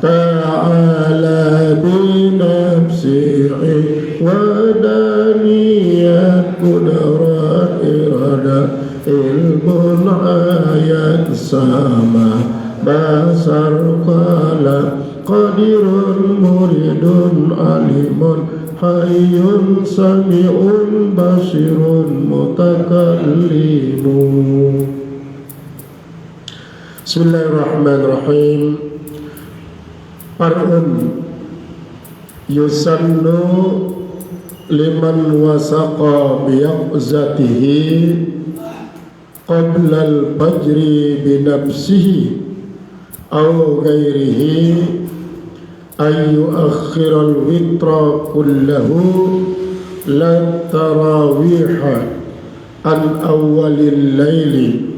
تعالى بنفسه ودانية قدرة إرادة علم آيات سما بصر قلم قدير مريد عليم حي سميع بصير متكلم. Bismillahirrahmanirrahim. Far'un yusannu liman wasaqa biyaqzatihi qabla al-fajri binafsihi aw ghairihi ay yuakhkhira al-witra kullahu la tarawiha an awwalil laili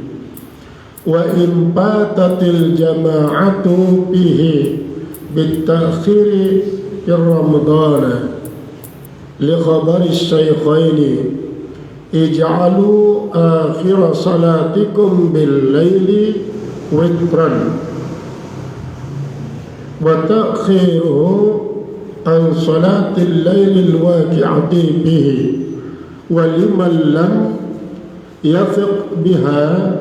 wa in fatatil jama'atu bihi bitakhiri fi ramadana li khabari syaykhaini ij'alu akhira salatikum bil laili witran wa ta'khiruhu an salatil lailil waqi'ati bihi wa liman lam yafiq biha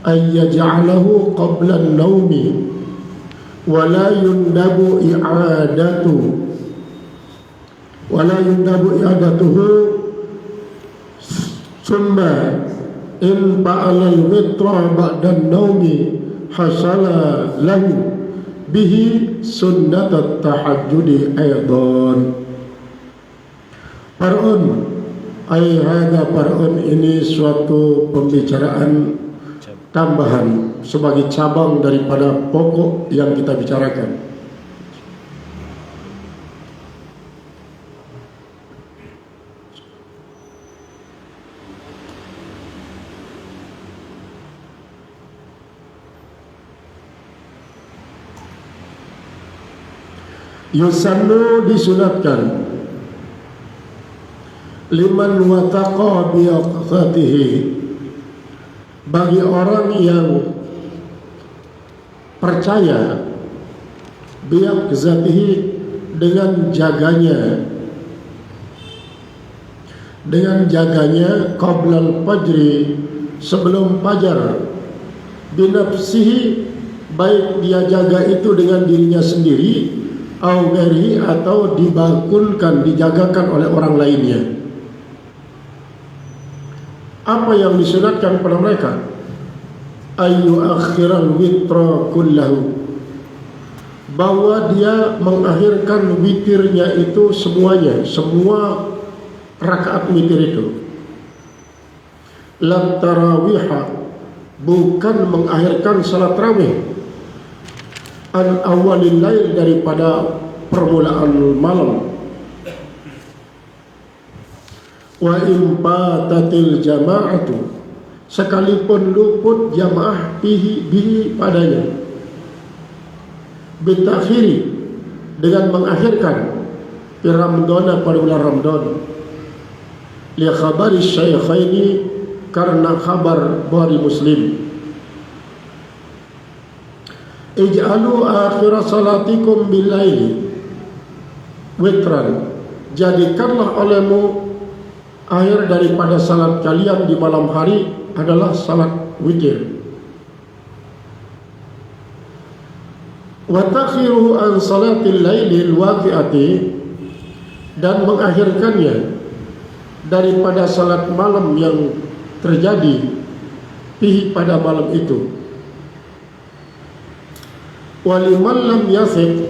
ay yaj'alahu qabla an-nawmi wa la yundabu i'adatuhu thumma in fa'ala al-witra ba'da an-nawmi hasala lahu bihi sunnat at-tahajjudi aydan. Far'un ay hadha far'un, ini suatu pembicaraan tambahan sebagai cabang daripada pokok yang kita bicarakan. Yusannu disunatkan liman wataqa biyaqzatihi, bagi orang yang percaya biyaqzatihi dengan jaganya qablal fajri, sebelum fajar, binafsihi, baik dia jaga itu dengan dirinya sendiri au ghairi, atau dibangunkan, dijagakan oleh orang lainnya. Apa yang disunatkan kepada mereka? Ayu akhiral witra kullahu, bahwa dia mengakhirkan witirnya itu semuanya, semua rakaat witir itu. La tarawiha, bukan mengakhirkan salat tarawih, an awalil lail, daripada permulaan malam. Wa impatatil jama'atu, sekalipun luput jamaah bihi padanya, bitakhiri, dengan mengakhirkan fi Ramadhan, pada bulan Ramadan, li khabari syaykhaini, karena khabar Bukhari Muslim, ij'alu akhir salatikum bil laili witran, jadikanlah olehmu akhir daripada salat kalian di malam hari adalah salat witir. Wa takhiruhu an salatil lailil waqi'ati, dan mengakhirkannya daripada salat malam yang terjadi fihi, pada malam itu. Waliman lam yasik,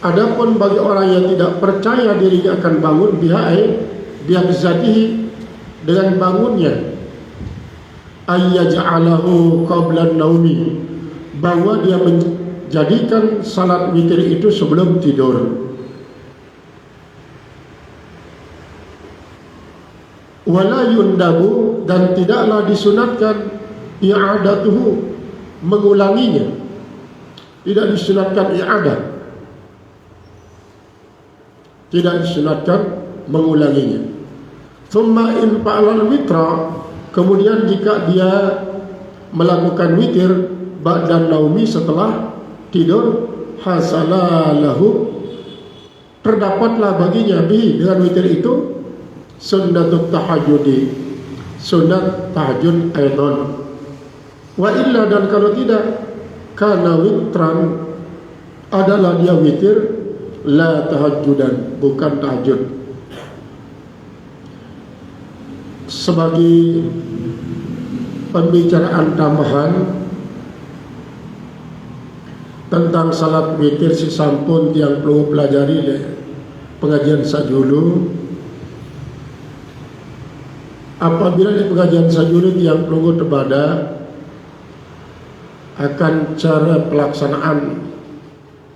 adapun bagi orang yang tidak percaya dirinya akan bangun bihai, dia bizatihi, dengan bangunnya, ayyaj'alahu qabla an-naumi, bahwa dia menjadikan salat witir itu sebelum tidur. Wala yundabu, dan tidaklah disunatkan i'adatuhu, mengulanginya. Tidak disunatkan i'adah, tidak disunatkan mengulanginya. Thumma in fa'alal witra, kemudian jika dia melakukan witir ba'dan naumi setelah tidur, hasalalahu, terdapatlah baginya bihi dengan witir itu sunnatut tahajudi, sunat tahajud aidon. Wa illa, dan kalau tidak, kana witran, adalah dia witir, la tahajjudan, bukan tahajud. Sebagai pembicaraan tambahan tentang salat witir si sampun yang perlu pelajari le pengajian sajulu. Apabila di pengajian sajulu yang perlu terbada akan cara pelaksanaan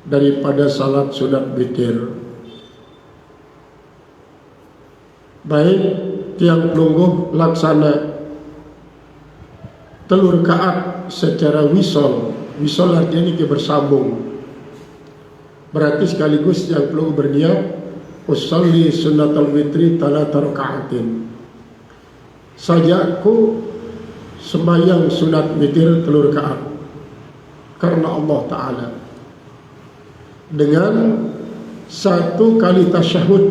daripada salat sunat witir. Baik tiang pelungguh laksana telur rakaat secara wisol. Wisol artinya ini bersambung. Berarti sekaligus yang pelungguh berniat usolli sunnatul witri talata rakaatin. Sajaku sembahyang sunat witir telur rakaat karena Allah Ta'ala dengan satu kali tasyahud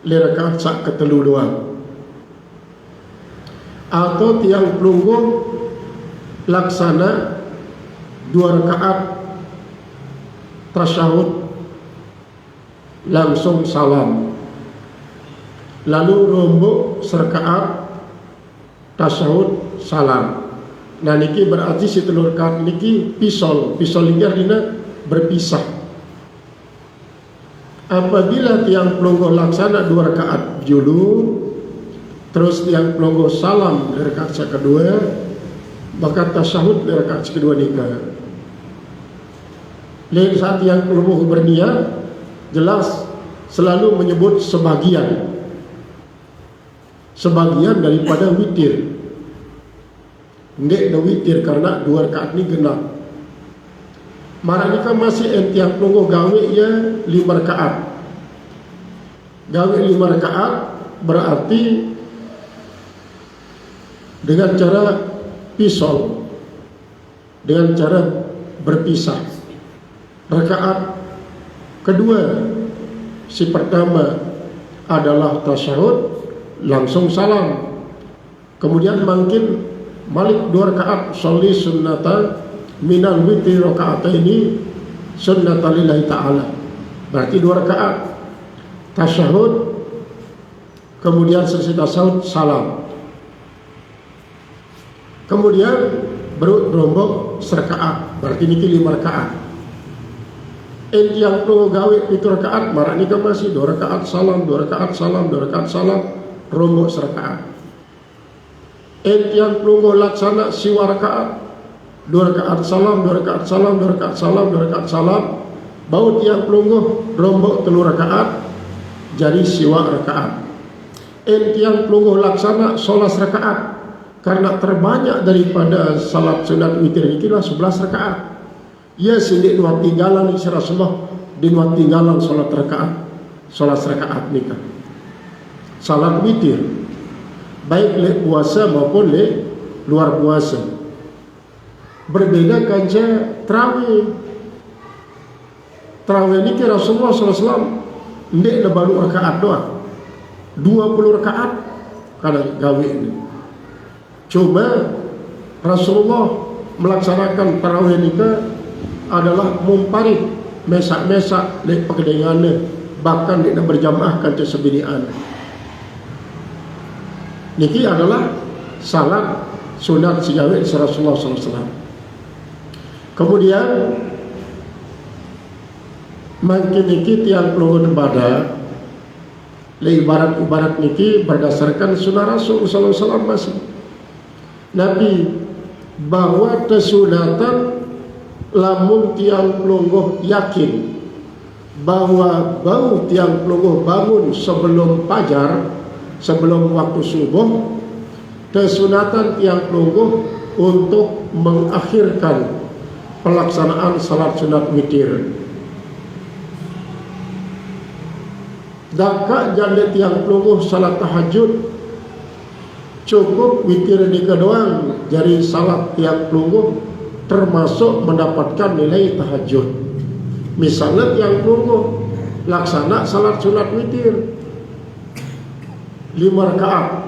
li rakaat sak ketelu doang. Atau tiang pelungguh laksana 2 rakaat tasyahud langsung salam, lalu rombok serakaat tasyahud salam. Nah niki berarti si telur rakaat niki pisol ini artinya berpisah. Apabila tiang pelungguh laksana 2 rakaat dulu, terus tiang pelungguh salam di rakaat kedua, maka tasyahud di rakaat kedua nikah. Lain saat tiang pelungguh berniat, jelas selalu menyebut sebagian daripada witir. Ndek na witir karena 2 rakaat ni genap. Marah ni kan masih entiang pelungguh gawe ya 5 rakaat. Gawe 5 rakaat berarti dengan cara pisol, dengan cara berpisah. Rakaat kedua, si pertama adalah tasyahud langsung salam, kemudian makin balik 2 rakaat sholli sunnata minal witri rakaataini sunnata lillahi ta'ala, berarti 2 rakaat tasyahud, kemudian selesai tasyahud salam, kemudian berombok serakaat, berarti niki 5 rakaat. Yang perlu gawe 7 rakaat, marah ni kan masih 2 rakaat salam, 2 rakaat salam, 2 rakaat salam, rombok serakaat. Yang perlu laksana siwa rakaat, 2 rakaat salam, 2 rakaat salam, 2 rakaat salam, 2 rakaat salam, baut yang perlu rombok 3 rakaat, jadi siwa rakaat. Yang perlu laksana 11 rakaat, karena terbanyak daripada salat sunat witir ini lah 11 rakaat. Ya sindik dua tinggalan isi Rasulullah di dua tinggalan salat rakaat nikah. Salat witir baik le puasa maupun le luar puasa. Berbeda kanca tarawih. Tarawih ini Rasulullah SAW ndek na baru rakaat doang. 20 rakaat kada gawe ini. Coba Rasulullah melaksanakan tarawih nikah adalah mumparit mesak-mesak lek pekedengannya, bahkan dia berjamaah kan sebinian. Niki adalah salat sunat sigawe Rasulullah SAW. Kemudian makin niki tiang pelungun pada le ibarat niki berdasarkan sunnah Rasul SAW masih Nabi bahwa kesunatan lamun tiang pelungguh yakin bahwa bau tiang pelungguh bangun sebelum fajar, sebelum waktu subuh, kesunatan tiang pelungguh untuk mengakhirkan pelaksanaan salat sunat witir. Daka janda tiang pelungguh salat tahajud cukup witir nikah doang jari salat tiang pelungguh termasuk mendapatkan nilai tahajud. Misalnya tiang pelungguh laksana salat sunat witir 5 rakaat.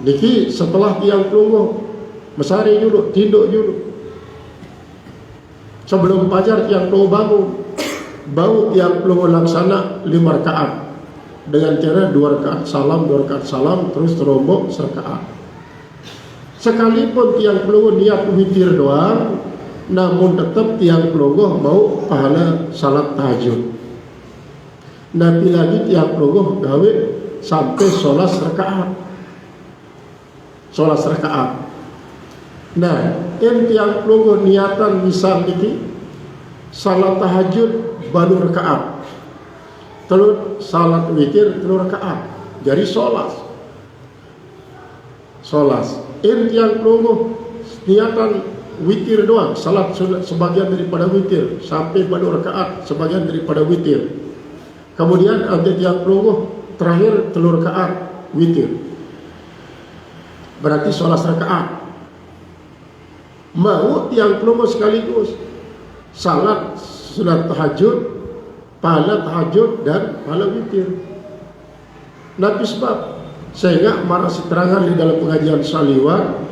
Niki setelah tiang pelungguh mesari dulu, tinduk dulu. Sebelum fajar tiang pelungguh bangun, bau tiang pelungguh laksana 5 rakaat dengan cara 2 rakaat salam, terus terombok serakaat. Sekalipun tiang pelungguh niat witir doang, namun tetap tiang pelungguh mau pahala salat tahajud. Nanti lagi tiang pelungguh gawe sampai 11 rakaat. 11 rakaat. Nah, tiang pelungguh niatan misal niki salat tahajud baru rakaat, terus salat witir terus rakaat, jadi 11. Tiang pelungguh niatan witir doang, salat sunat sebagian daripada witir sampai baru rakaat sebagian daripada witir. Kemudian ada tiang pelungguh terakhir telur rakaat witir, berarti 11 rakaat. Mau tiang pelungguh sekaligus salat sunat tahajud, pahala tahajud dan pahala witir. Nabi sebab sehingga marah seterangan di dalam pengajian saliwan,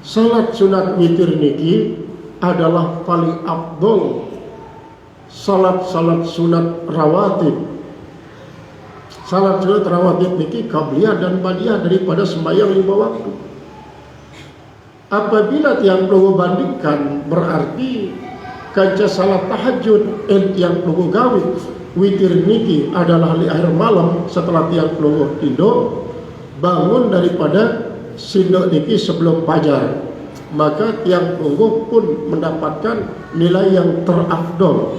salat sunat witir niki adalah paling afdol salat-salat sunat rawatib. Salat sunat rawatib niki qabliyah dan ba'diyah daripada sembahyang 5 waktu. Apabila tiang pelungguh bandingkan, berarti kaca salat tahajud tiang pelungguh gawe witir niki adalah di akhir malam setelah tiang pelungguh tidur bangun daripada sindok niki sebelum fajar, maka tiang pelungguh pun mendapatkan nilai yang terafdol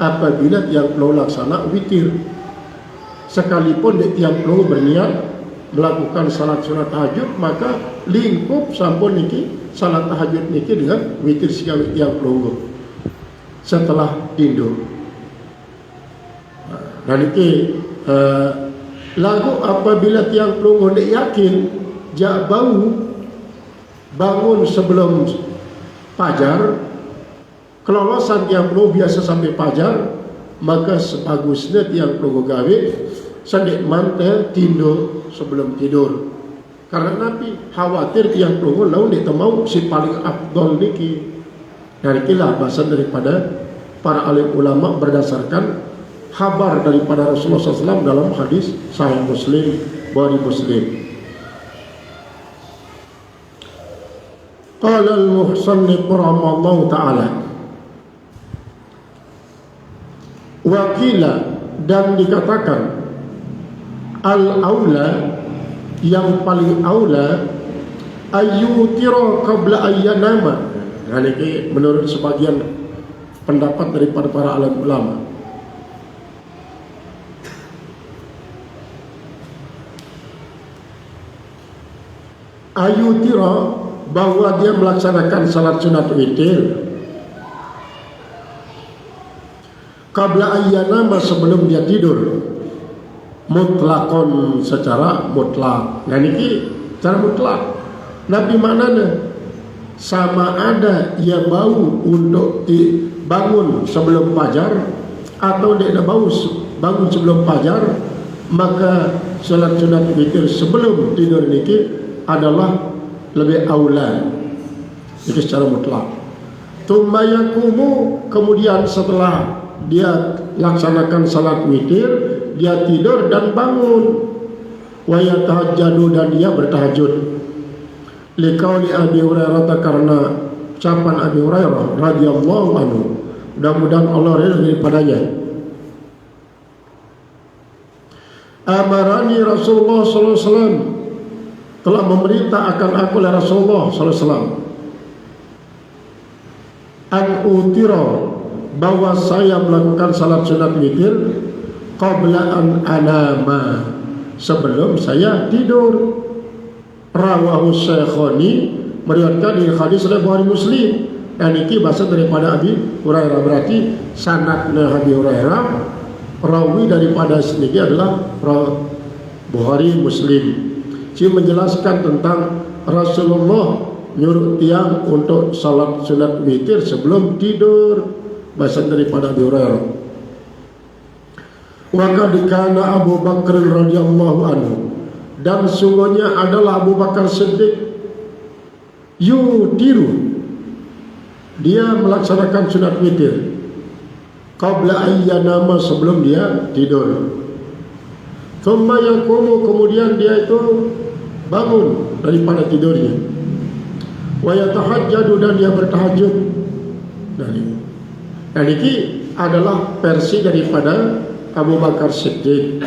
apabila tiang pelungguh laksana witir. Sekalipun tiang pelungguh berniat melakukan salat sunat tahajud, maka lingkup sampun niki salat tahajud niki dengan witir sekali tiang pelungguh setelah tidur. Dan niki lagu apabila tiang pelungguh tidak yakin jak bau bangun sebelum fajar, kelolosan tiang pelungguh biasa sampai fajar, maka sebagusnya tiang pelungguh gawe sendik mantel tidur sebelum tidur. Karena Nabi khawatir tiang pelungguh laun dia mau si paling afdol niki. Dari itulah bahasa daripada para alim ulama berdasarkan kabar daripada Rasulullah SAW dalam hadis Sahih Muslim, Bukhari Muslim. Qala al-muhsannif rahimahullah ta'ala, wakila, dan dikatakan al-aula, yang paling aula ayyutira qabla ayyanama. Nah, ini menurut sebagian pendapat daripada para alim ulama. Ayutira, bahwa dia melaksanakan salat sunat witir qabla ayyanama, sebelum dia tidur, mutlakon, secara mutlak. Nah ini secara mutlak. Nabi maknanya sama ada ia bau untuk bangun sebelum fajar atau dia bau bangun sebelum fajar, maka salat sunat witir sebelum tidur niki adalah lebih aula. Itu secara mutlak. Tsumma yaqumu, kemudian setelah dia laksanakan salat witir, dia tidur dan bangun, wa yatahajjadu, dan dia bertahajud. Liqauli Abi Hurairah, karena ucapan Abi Hurairah radhiyallahu anhu, mudah-mudahan Allah ridha daripadanya. Amarani Rasulullah sallallahu alaihi wasallam, telah memerintah akan aku oleh Rasulullah sallallahu alaihi wasallam, an utira, bahwa saya melakukan salat sunat witir qabla an anama, sebelum saya tidur. Rawahu Syekhoni, meriwayatkan di hadis Bukhari Muslim. Dan ini bahasa daripada Abi Hurairah, berarti sanadnya Abi Hurairah, rawi daripada sedikit adalah Bukhari Muslim. Dia menjelaskan tentang Rasulullah nyuruh tiang untuk salat sunat witir sebelum tidur. Bahasa daripada Abu Hurairah. Wa qad kana Abu Bakar radhiyallahu anhu, dan sungguhnya adalah Abu Bakar Siddiq yutiru, dia melaksanakan sunat witir qabla ayyanama, sebelum dia tidur. Thumma yaqumu, kemudian dia itu bangun daripada tidurnya. Wa yatahajjadu, dan dia bertahajud. Dan ini adalah versi daripada Abu Bakar Siddiq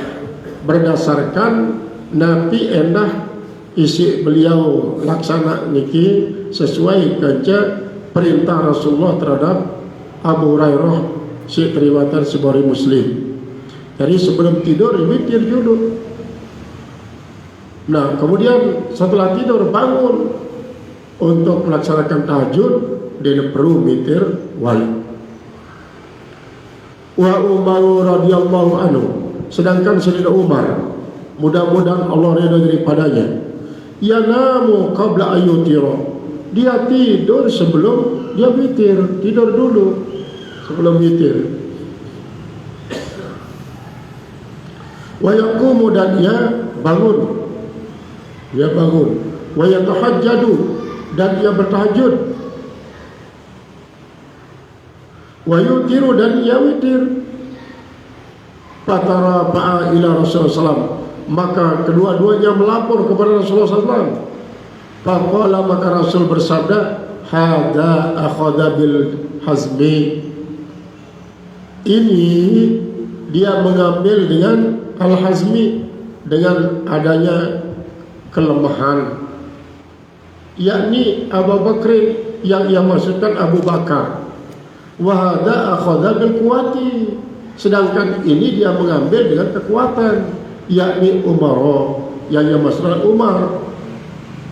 berdasarkan Nabi endah isi beliau laksana niki sesuai kerja perintah Rasulullah terhadap Abu Hurairah si riwayat Bukhari Muslim. Jadi sebelum tidur witir dulu. Nah, kemudian setelah tidur bangun untuk melaksanakan tahajud, dia perlu witir wali. Wa Umar radhiyallahu anhu, sedangkan Sayyidina Umar, mudah-mudahan Allah ridha daripadanya, yanamu qabla ayyutira, dia tidur sebelum dia witir, tidur dulu sebelum witir. Wa yaqumu, dan dia bangun, wa yatahajjadu, dan dia bertahajud, wa yutiru, dan dia witir. Fatara ba'a ila Rasulullah SAW, maka kedua-duanya melapor kepada Rasulullah SAW. Faqala, maka Rasul bersabda, hada akhadha bil hazmi, ini dia mengambil dengan al-hazmi, dengan adanya kelemahan, yakni Abu Bakr, yang ia maksudkan Abu Bakar. Wa hada akhadha bil quwati, sedangkan ini dia mengambil dengan kekuatan, yakni Umar, yang ia maksudkan Umar.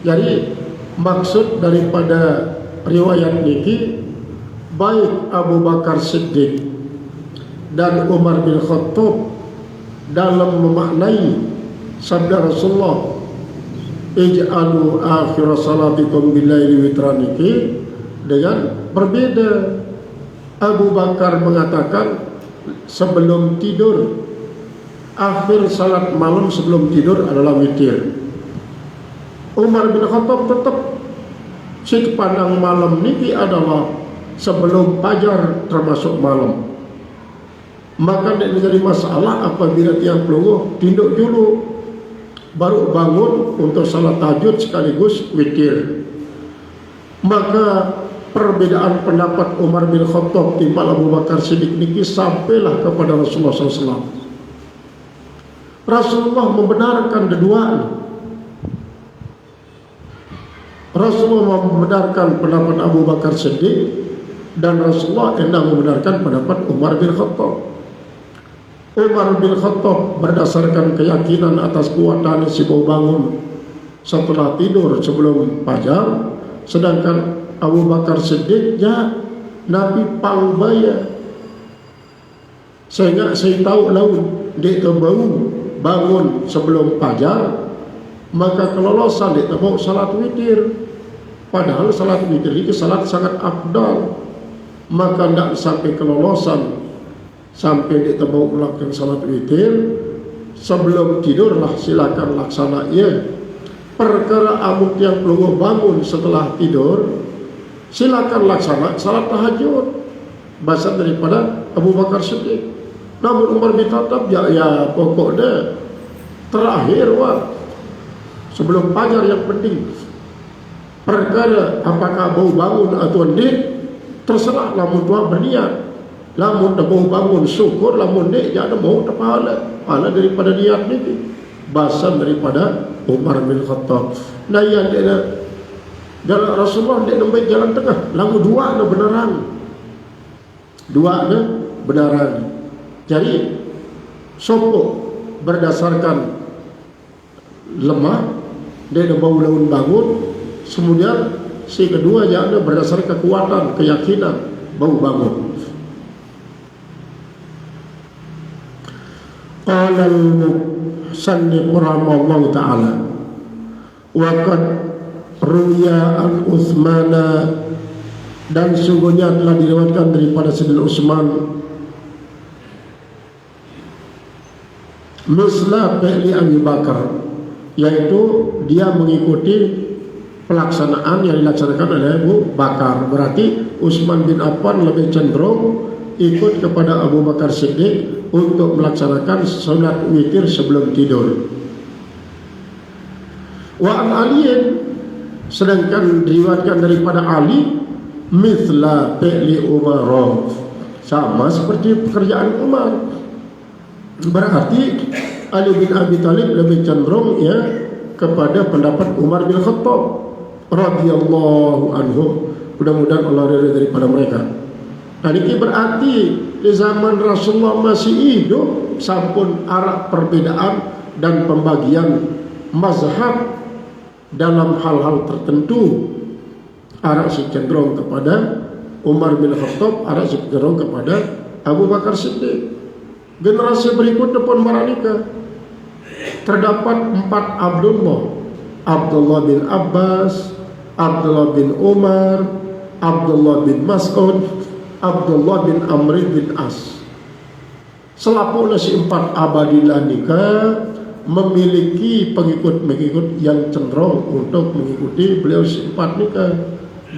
Jadi maksud daripada riwayat niki, baik Abu Bakar Siddiq dan Umar bin Khattab dalam memaknai sabda Rasulullah, ij'alu akhir salatikum billaili witran, niki dengan berbeda. Abu Bakar mengatakan sebelum tidur, akhir salat malam sebelum tidur adalah witir. Umar bin Khattab tetap si pandang malam niki adalah sebelum fajar termasuk malam. Maka tidak menjadi masalah apabila tiang pelunguh tinduk dulu baru bangun untuk salat tahajud sekaligus witir. Maka perbedaan pendapat Umar bin Khattab timbal Abu Bakar Siddiq niki sampailah kepada Rasulullah SAW. Rasulullah membenarkan keduanya. Rasulullah membenarkan pendapat Abu Bakar Siddiq, dan Rasulullah hendak membenarkan pendapat Umar bin Khattab. Umar bin Khattab berdasarkan keyakinan atas kuatan si bau bangun setelah tidur sebelum fajar, sedangkan Abu Bakar Siddiq ya Nabi pangbaya, sehingga saya tahu laun dia baru bangun sebelum fajar, maka kelolosan dia mau salat witir. Padahal salat witir itu salat sangat afdal, maka tidak sampai kelolosan sampai dia mau melakukan salat witir sebelum tidurlah silakan laksana ya. Perkara amuk yang pelunguh bangun setelah tidur, silakan laksana salat tahajud, bahasa daripada Abu Bakar Siddiq. Namun Umar bin Khattab ya pokoknya terakhir sebelum fajar yang penting. Perkara apakah bau bangun atau tidak terserah, lamun tua berniat, lamun dah bau bangun syukur, lamun tidak jangan mau pahala daripada niat ini. Bahasa daripada Umar bin Khattab. Nah yang dia jalan Rasulullah dia nembai jalan tengah, lalu dua na benaran. Jadi sopo berdasarkan lemah dia bau laun bangun, kemudian si kedua jangan berdasarkan kekuatan keyakinan bau bangun. Qala al-musannif rahimahullah ta'ala, wa qad ruya an Utsmana, dan sungguhnya telah diriwayatkan daripada Sayyidina Utsman misla fi'li Abi Bakar, yaitu dia mengikuti pelaksanaan yang dilaksanakan oleh Abu Bakar. Berarti Utsman bin Affan lebih cenderung ikut kepada Abu Bakar Siddiq untuk melaksanakan salat witir sebelum tidur. Wa an aliin, sedangkan diriwayatkan daripada Ali mithla fi'li Umar, sama seperti pekerjaan Umar. Berarti Ali bin Abi Thalib lebih cenderung ya kepada pendapat Umar bin Khattab radhiyallahu anhu. Mudah-mudahan Allah ridha daripada mereka. Dan ini berarti di zaman Rasulullah masih hidup sampun arah perbedaan dan pembagian mazhab dalam hal-hal tertentu. Arah si cenderung kepada Umar bin Khattab, arah si cenderung kepada Abu Bakar Siddiq. Generasi berikutnya pun maranika. Terdapat 4 Abdullah: Abdullah bin Abbas, Abdullah bin Umar, Abdullah bin Mas'ud, Abdullah bin Amr bin As. Selapuklah si 4 abadilah nikah memiliki pengikut-pengikut yang cenderung untuk mengikuti beliau si 4 nikah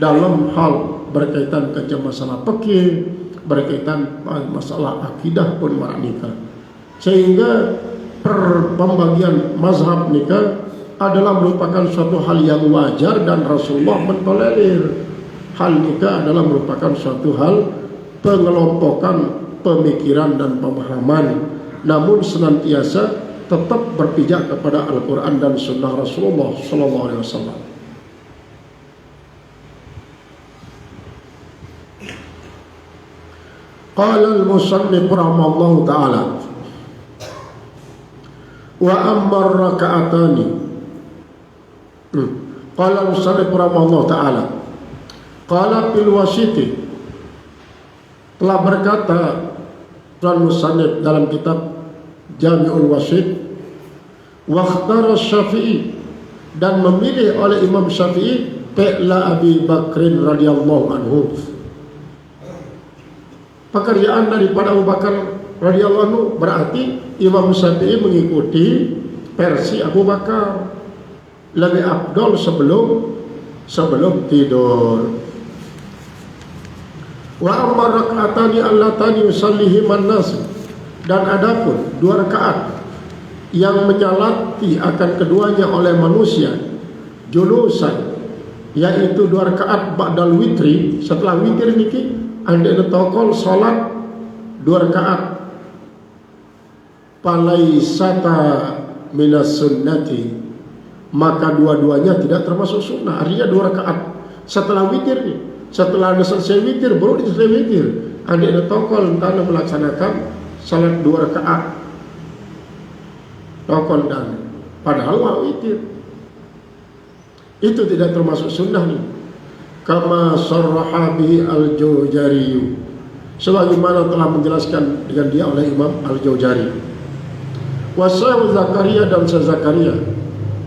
dalam hal berkaitan dengan masalah fikih, berkaitan masalah akidah pun nikah. Sehingga pembagian mazhab nikah adalah merupakan suatu hal yang wajar dan Rasulullah mentolerir. Hal nikah adalah merupakan suatu hal pengelompokan pemikiran dan pemahaman, namun senantiasa tetap berpijak kepada Al-Quran dan Sunnah Rasulullah Sallallahu Alaihi Wasallam. Qala al-musannif rahimahullahu ta'ala wa amma raka'atani. Qala al-musannif rahimahullahu ta'ala qala fil wasiti, telah berkata Tuan Musannif dalam kitab Jami'ul Wasit, wa ikhtara Syafi'i, dan memilih oleh Imam Syafi'i fi'la Abi Bakrin radhiyallahu anhu, pekerjaan daripada Abu Bakar radhiyallahu anhu. Berarti Imam Syafi'i mengikuti versi Abu Bakar, lebih afdal sebelum tidur. Wa amma rak'atani allatani yusallihi man-nas, dan adapun 2 rakaat yang menyalati akan keduanya oleh manusia julusan, yaitu 2 rakaat ba'dal witri, setelah witir niki anda tokol salat 2 rakaat palaisata minas sunnati, maka dua-duanya tidak termasuk sunnah. Artinya 2 rakaat setelah witir nih, setelah anda selesai witir baru selesai witir, anda tokol anda melaksanakan salat 2 rakaat tokol, dan padahal witir itu tidak termasuk sunnah nih. Kama sarraha bihi al-Jawzari, sebagaimana telah menjelaskan dengan dia oleh Imam al-Jawzari. Wa Syekh Zakaria, dan Syekh Zakaria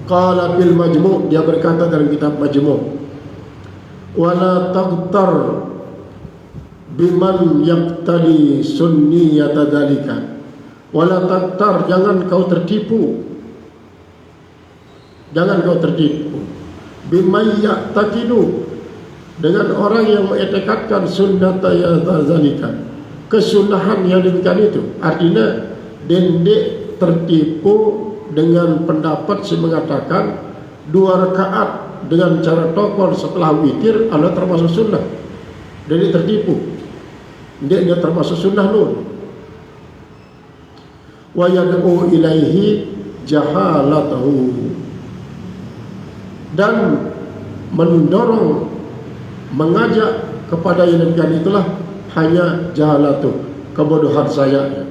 qala bil Majmu', dia berkata dalam kitab Majmu', wala taghtar biman yaqtali sunniyata dzalika, wala taghtar, jangan kau tertipu biman yaqtaqidu, dengan orang yang mengetekadkan sunnata ya dzalika, kesunahan yang demikian itu. Artinya dendek tertipu dengan pendapat si mengatakan 2 rakaat dengan cara tokol setelah witir adalah termasuk sunnah. Jadi tertipu, dia termasuk sunnah nun. Wa yad'u ilaihi jahalatahu, dan mendorong, mengajak kepada yang demikian itulah hanya jahalatu, kebodohan saya.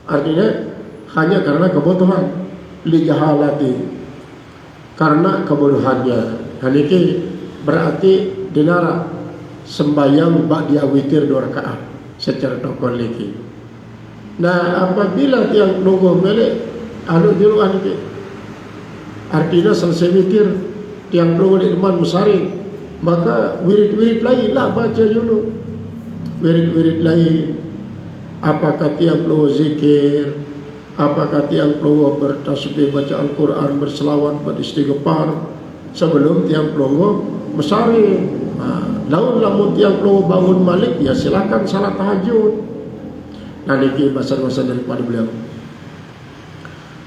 Artinya hanya karena kebutuhan, li jahalati, karena kebodohannya. Dan ini berarti dilarang sembahyang ba'da witir 2 rakaat secara tokol lagi. Nah, apabila yang nunggu melek anu juluan itu, artinya selesai witir tiang pelongo di depan mesari, maka wirid-wirid lain lah baca dulu. Wirid-wirid lain, apakah tiang pelongo zikir, apakah tiang pelongo bertasbih, baca Al-Quran, berselawat, beristighfar sebelum tiang pelongo mesari. Laun lamun tiang pelongo bangun malik, ya silakan salat tahajud. Nah, ini bahasan-bahasan daripada beliau.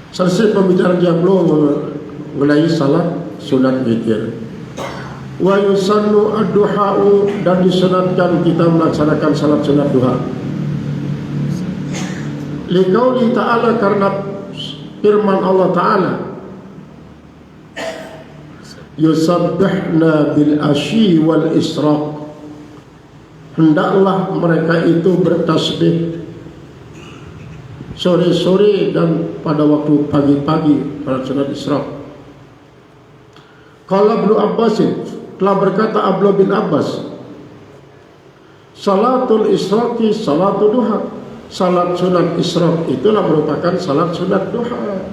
Selesai pembicaraan tiang pelongo mengenai salat sunat witir. Wa yusannu ad-duha'u, dan disunatkan kita melaksanakan salat sunat duha. Liqauli ta'ala, karena firman Allah Ta'ala, yusabbihna bil asyi wal ishraq, hendaklah mereka itu bertasbih sore-sore dan pada waktu pagi-pagi pada sunat ishraq. Qala Ibnu Abbas, telah berkata Abdullah bin Abbas, salatul ishraqi salatul duha, salat sunat ishraq itulah merupakan salat sunat duha.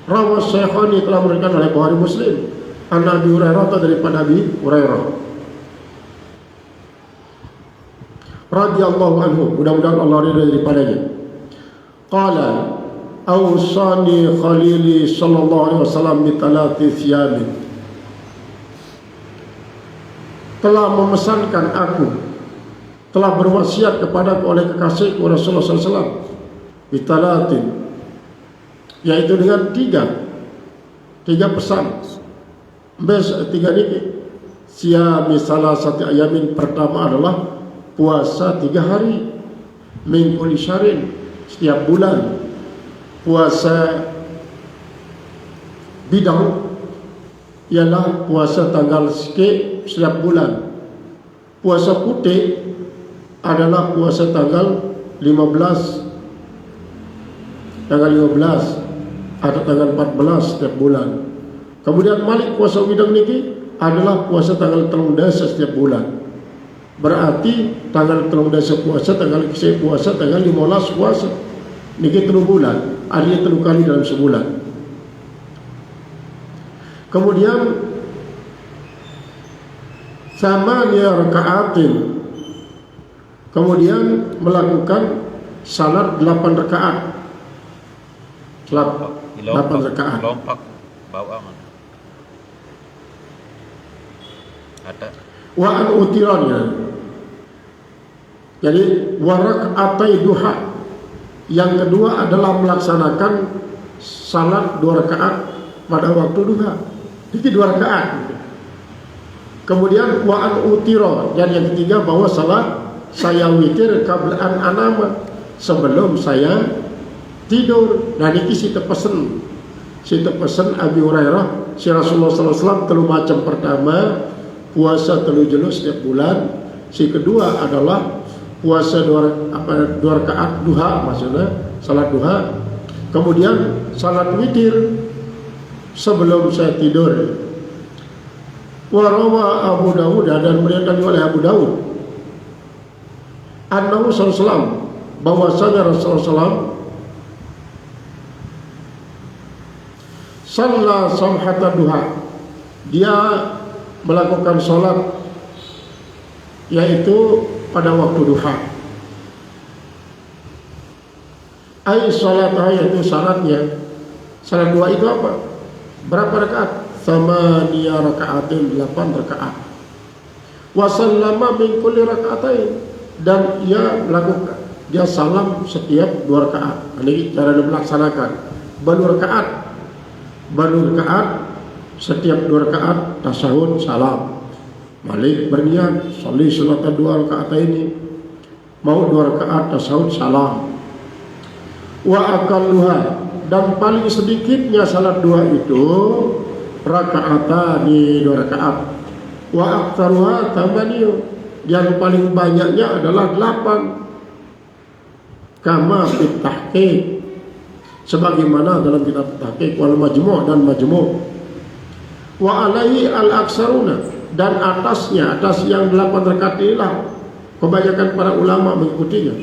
Rawas Syekhani, telah memberikan oleh Bukhari Muslim, an Abi Hurairah, daripada Abi Hurairah radhiyallahu anhu, mudah-mudahan Allah ridha daripadanya. Qala awsani khalili sallallahu alaihi wasallam bi talati thiyabin, telah memesankan aku, telah berwasiat kepadaku oleh kekasihku Rasulullah sallallahu alaihi wasallam bi talatin, yaitu dengan tiga pesan. Tiga ini siami salah satu ayamin, pertama adalah puasa 3 hari, min kulli syahrin, setiap bulan. Puasa bidang ialah puasa tanggal sikit setiap bulan. Puasa putih adalah puasa tanggal 15 atau tanggal 14 setiap bulan. Kemudian malik puasa bidang niki adalah puasa tanggal 13 setiap bulan. Berarti tanggal 13 puasa, tanggal kisah puasa, tanggal 15 puasa, niki 3 bulan, artinya 3 kali dalam sebulan. Kemudian thamaniya raka'atin, kemudian melakukan salat 8 rakaat. 8 rakaat. Lompak bawa ada. Wa an utirannya, jadi warak atai duha, yang kedua adalah melaksanakan salat 2 rakaat pada waktu duha. Jadi 2 rakaat. Kemudian wa an utiro, dan yang ketiga bahwa salat saya witir qablaan anama, sebelum saya tidur. Nah ini si terpesen Abi Hurairah, si Rasulullah SAW telu macam. Pertama puasa 3 jelus setiap bulan. Si kedua adalah puasa 2 rakaat duha, maksudnya salat duha. Kemudian salat witir sebelum saya tidur. Warawa Abu Dawud, dan meriwayatkan oleh Abu Dawud, annahu sallallahu, bahwasanya Rasulullah SAW shalla samhata duha, dia melakukan sholat yaitu pada waktu duha. Ai sholat, yaitu syaratnya. Salat duha itu apa? Berapa rakaat? Thamaniya raka'atin, 8 rakaat. Wa sallama min kulli raka'atain, dan dia salam setiap 2 rakaat. Ini cara melaksanakan. Baru rakaat setiap 2 rakaat tasyahud salam. Malik berniat sholli salat 2 rakaat ini, mau 2 rakaat tasyahud salam. Wa aqalluha, dan paling sedikitnya salat 2 itu rakaatani, 2 rakaat. Wa aktsaruha thamaniyu, yang paling banyaknya adalah 8. Kama fit tahqiq, sebagaimana dalam kitab tahqiq wal majmu' dan majmu'. Wa alaihi al aksaruna, dan atas yang 8 rakaat inilah kebanyakan para ulama mengikutinya.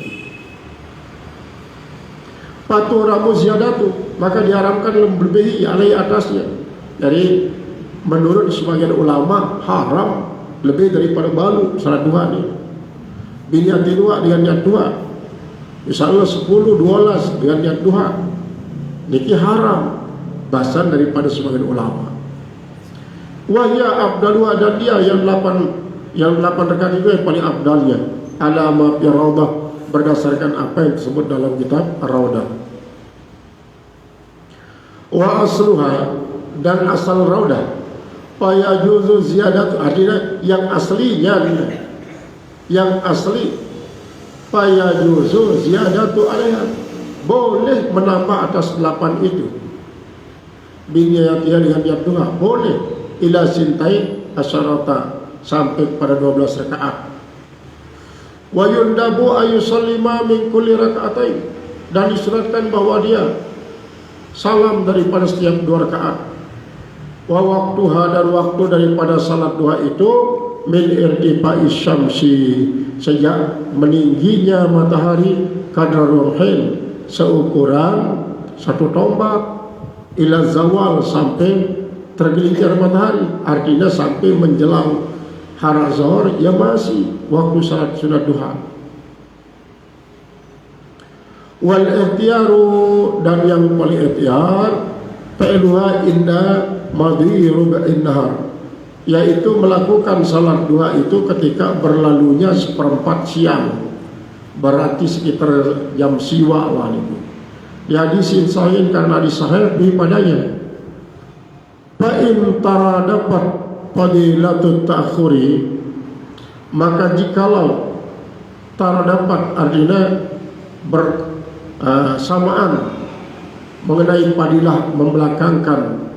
Patu ramu ziyadatu, maka diharamkan melebihi alai atasnya. Jadi menurut sebagian ulama haram lebih daripada balu salat duha ni. Biniat dua dengan niat dua. Misalnya 10, 12 dengan niat duha. Niki haram. Bahasan daripada sebagian ulama. Wahya abdaluha, dan dia yang 8 rakaat itu yang paling abdalnya. Alama fi raudah, berdasarkan apa yang disebut dalam kitab Ar-Raudah. Wa asluha, dan asal raudah, fayajuzu ziyadatu, artinya yang aslinya, yang asli, fayajuzu ziyadatu alaiha, boleh menambah atas 8 itu. Biniyatiha, dengan niat duha, boleh ila sintai asyarata, sampai pada 12 rakaat. Wa yundabu ayusallima min kulli raka'atain, dan disunatkan bahwa dia salam daripada setiap 2 rakaat. Wa waktuha, dan waktu daripada salat duha itu min irtifai syamsi, sejak meningginya matahari, kadar ruhin, seukuran 1 tombak, ila zawal, sampai tergelincir matahari, artinya sampai menjelang hari zuhur, ya masih waktu salat sunat duha. Wal ikhtiyaru, dan yang paling ikhtiyar, fa'luha inda madhi rub'in nahar, yaitu melakukan salat duha itu ketika berlalunya 1/4 siang, berarti sekitar jam siwa awal itu. Ya hadisin sahih, karena hadis sahih padanya. Fa in taradapat fadilatut ta'khuri, maka jikalau taradapat, artinya bersamaan mengenai padilah membelakangkan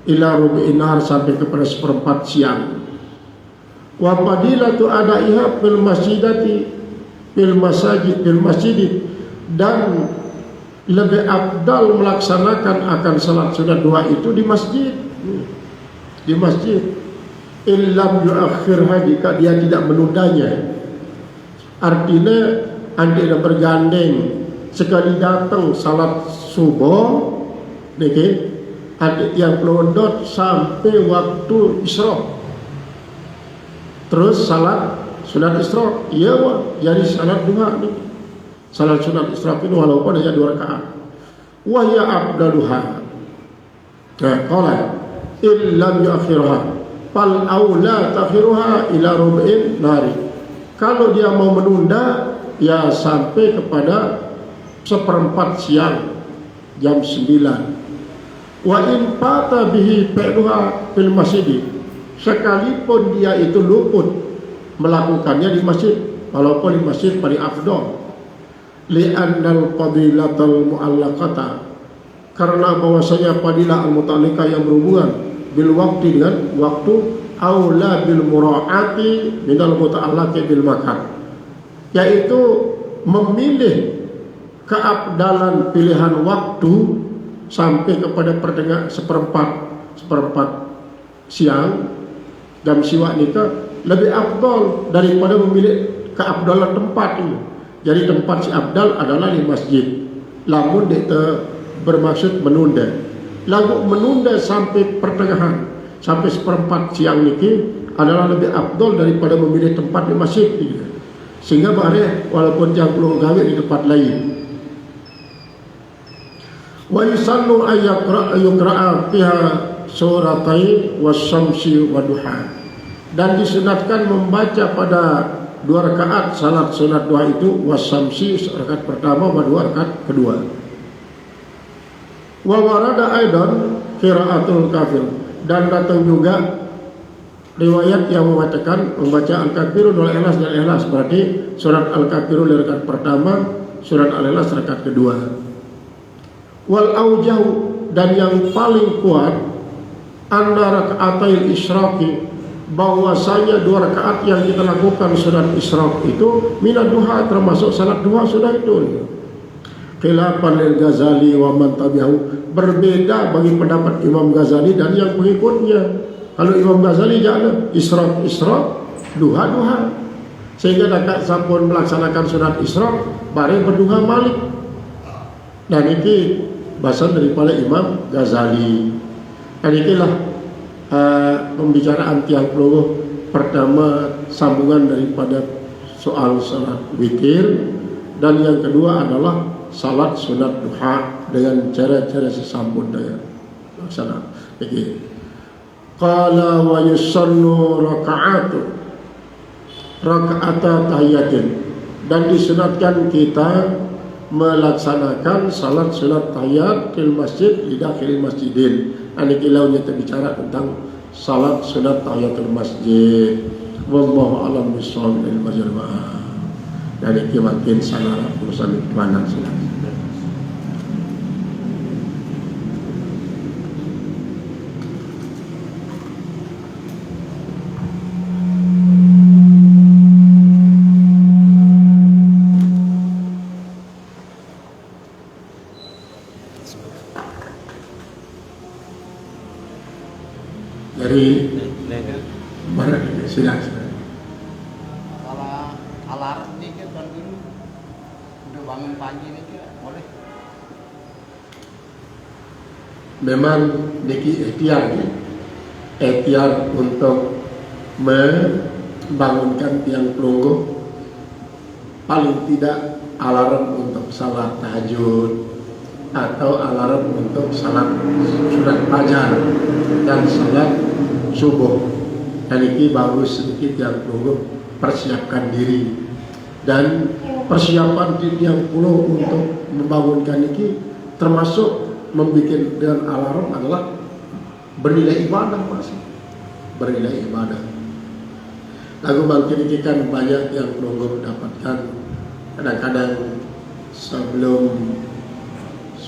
ila rubi'in nahar, sampai kepada 1/4 siang. Wa fadilatu adaiha fil masjidati fil masjid, dan lebih afdal melaksanakan akan salat sunat duha itu di masjid. Di masjid. Illam yuakhirha, jika dia tidak menundanya. Artinya anda bergandeng sekali datang salat subuh, niki ada yang pelondot sampai waktu isyraq, terus salat sunat isyraq, iya wah, jadi salat duha ni. Salat sunat isyraq itu walaupun hanya 2 rakaat. Wahya abdaluha. Nah, qala illam yuakhirha fal aula takhiruha ila rub'in nari. Kalau dia mau menunda, ya sampai kepada 1/4 siang, jam 9. Wa in fata bihi fa'luha fil masjid, sekalipun dia itu luput melakukannya di masjid, walaupun di masjid paling afdal. Li'annal fadilatal mu'allaqata, karena bahwasanya fadilah al-muta'alliqah yang berhubungan bil waqti, dengan waktu, aula bil mura'ati minal muta'allaqi bil makan, yaitu memilih keabdalan pilihan waktu sampai kepada pertengahan 1/4 siang, jam siwak nikah, lebih afdal daripada memilih keabdalan tempat ini. Jadi tempat si abdal adalah di masjid. Lamun dia bermaksud menunda, lagu menunda sampai pertengahan, sampai 1/4 siang niki adalah lebih afdal daripada memilih tempat di masjid ini. Sehingga bahaya walaupun jam belum gawe di tempat lain. Wa yusannu ayyukra'a fiha suratai wasyamsi waduha, dan disunatkan membaca pada 2 rakaat salat sunat duha itu wasyamsi, rakaat pertama wa 2 rakaat kedua. Wa warada aidan qiraatul kafir, dan datang juga riwayat yang mengatakan membaca al-kafirun wal ikhlas dan ikhlas, berarti surat al-kafirun rakaat pertama, surat al-ikhlas rakaat kedua. Wal aujahu, dan yang paling kuat anna raka'atil isyraqi, bahwasanya 2 rakaat yang kita lakukan surat isyraq itu minad duha, termasuk salat duha sudah itu. Khilafan lil Ghazali wa man tabi'ahu, berbeda bagi pendapat Imam Ghazali dan yang pengikutnya. Kalau Imam Ghazali jangan isyraq duha, sehingga dekat sampun melaksanakan surat isyraq bare berduha malik. Dan ini bahasa daripada Imam Ghazali. Dan inilah pembicaraan tiang peluluh pertama, sambungan daripada soal salat witir, dan yang kedua adalah salat sunat duha dengan cara-cara sesambut daya laksana. Jadi qala wa yusallu raka'ata tahiyatin, dan disunatkan kita melaksanakan salat sunat tahiyat fil masjid di dakhil masjidin. Ini kilaunya terbicara tentang salat sunat tahiyatul masjid. Wallahu a'lam bishawab dari majmu'ah. Dan ini makin salah urusan mana salat. Dari mana silakan. Kalau alarm dikit kan dulu udah bangun pagi nih boleh. Memang niki ikhtiar untuk membangunkan tiang pelungguh, paling tidak alarm untuk salat tahajud atau alarm untuk salat sunat fajar dan salat subuh. Dan ini bagus sedikit yang perlu persiapkan diri, dan persiapan di tiang pelungguh untuk membangunkan ini termasuk membuat dengan alarm adalah bernilai ibadah, masih bernilai ibadah. Lagu bangkit ini kan banyak yang pelungguh dapatkan kadang-kadang sebelum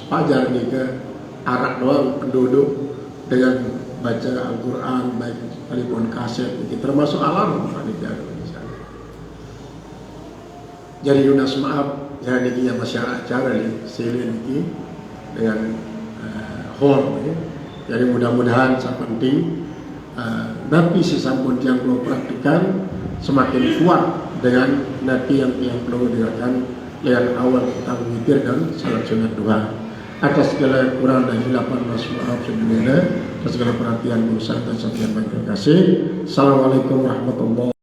fajar nih ke arak doang penduduk dengan baca Al-Quran baik sekalipun kaset ini termasuk alarm panitia. Jadi Yunas maaf jangan ini yang masyarakat acara nih silin ini dengan hall ya. Jadi mudah-mudahan sangat penting napi sesampun yang perlu praktikan semakin kuat dengan napi yang perlu dirasakan dengan awal tentang witir dan salat sunat duha. Atas segala kurang dan hilapan maaf sebelumnya, atas segala perhatian berusaha dan sekian banyak terima kasih. Assalamualaikum warahmatullahi wabarakatuh.